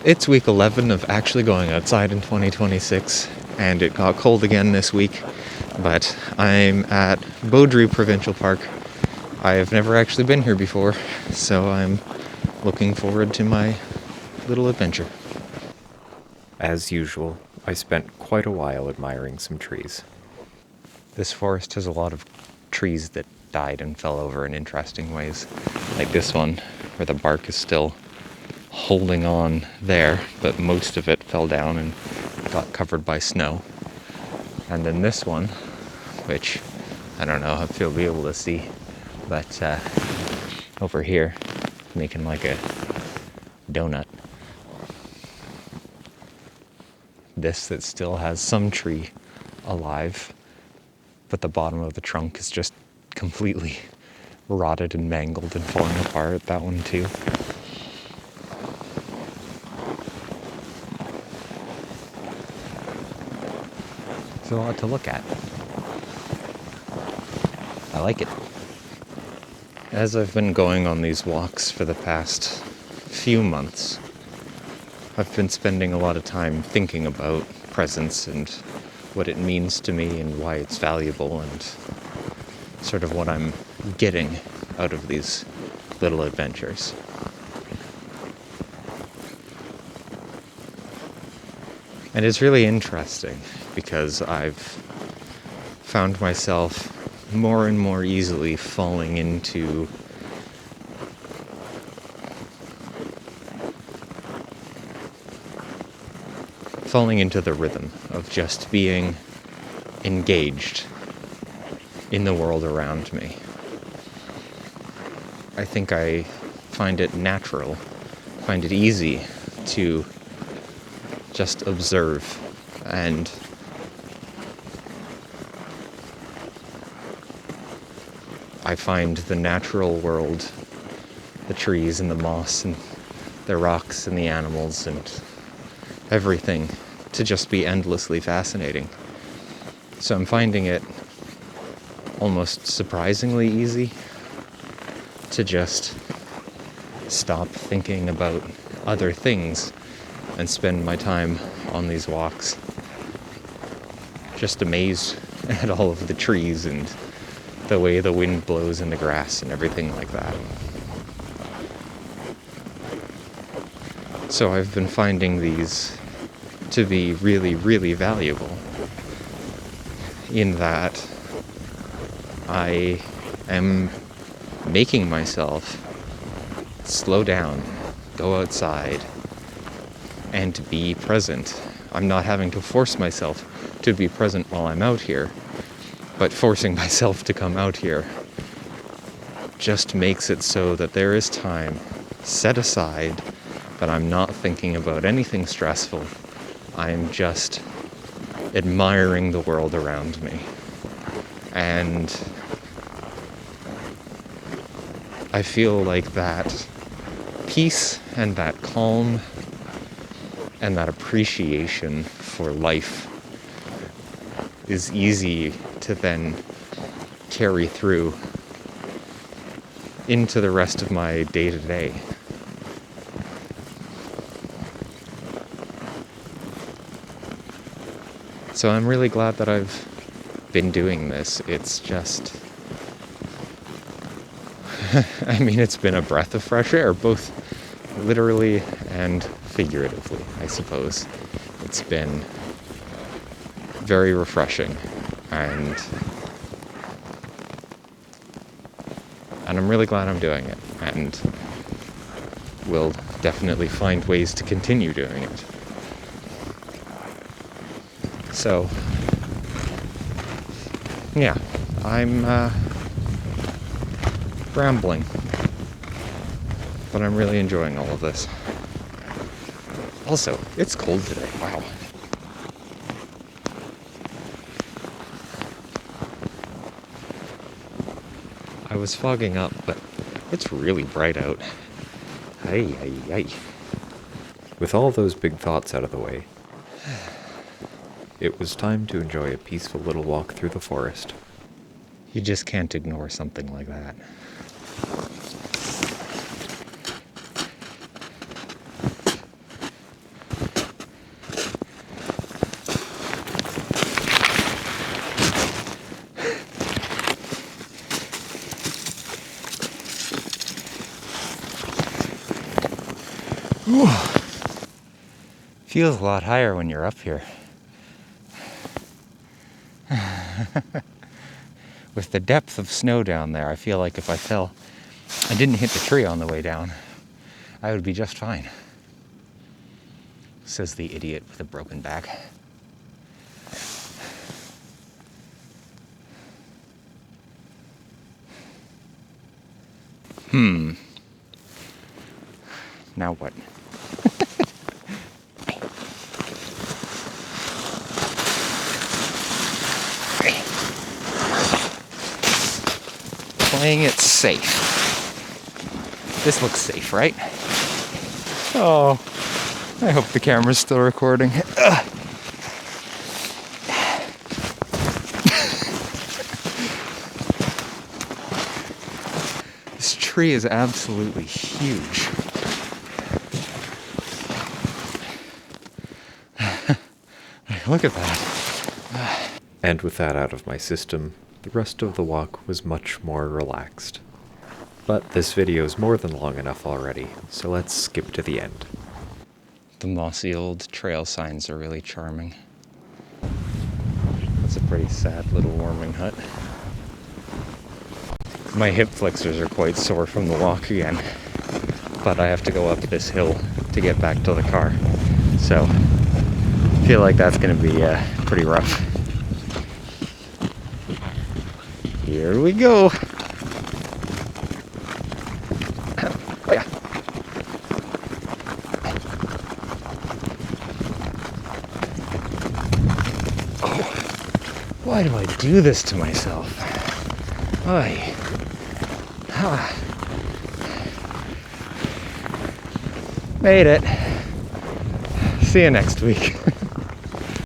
It's week 11 of actually going outside in 2026, and it got cold again this week, but I'm at Beaudry Provincial Park. I have never actually been here before, so I'm looking forward to my little adventure. As usual, I spent quite a while admiring some trees. This forest has a lot of trees that died and fell over in interesting ways, like this one, where the bark is still holding on there, but most of it fell down and got covered by snow. And then this one, which I don't know if you'll be able to see, but over here, making like a donut. This that still has some tree alive, but the bottom of the trunk is just completely rotted and mangled and falling apart. That one too. There's a lot to look at. I like it. As I've been going on these walks for the past few months, I've been spending a lot of time thinking about presence and what it means to me and why it's valuable and sort of what I'm getting out of these little adventures. And it's really interesting because I've found myself more and more easily falling into the rhythm of just being engaged in the world around me. I think I find it natural, find it easy to just observe and I find the natural world, the trees and the moss and the rocks and the animals and everything to just be endlessly fascinating. So I'm finding it almost surprisingly easy to just stop thinking about other things and spend my time on these walks just amazed at all of the trees and the way the wind blows in the grass and everything like that. So I've been finding these to be really, really valuable in that I am making myself slow down, go outside, and to be present. I'm not having to force myself to be present while I'm out here, but forcing myself to come out here just makes it so that there is time set aside that I'm not thinking about anything stressful. I'm just admiring the world around me. And I feel like that peace and that calm and that appreciation for life is easy to then carry through into the rest of my day-to-day. So I'm really glad that I've been doing this. It's just, I mean, it's been a breath of fresh air, both literally and figuratively, I suppose. It's been very refreshing, and I'm really glad I'm doing it, and will definitely find ways to continue doing it. So, yeah, I'm rambling, but I'm really enjoying all of this. Also, it's cold today. Wow. I was fogging up, but it's really bright out. Ay, ay, ay. With all those big thoughts out of the way, it was time to enjoy a peaceful little walk through the forest. You just can't ignore something like that. Feels a lot higher when you're up here. With the depth of snow down there, I feel like if I fell and didn't hit the tree on the way down, I would be just fine. Says the idiot with a broken back. Now what? Playing it safe. This looks safe, right? Oh, I hope the camera's still recording. This tree is absolutely huge. Look at that. And with that out of my system, the rest of the walk was much more relaxed. But this video is more than long enough already, so let's skip to the end. The mossy old trail signs are really charming. That's a pretty sad little warming hut. My hip flexors are quite sore from the walk again, but I have to go up this hill to get back to the car. So I feel like that's going to be pretty rough. Here we go. Oh, yeah. Oh, why do I do this to myself? Oy. Ah. Made it. See you next week.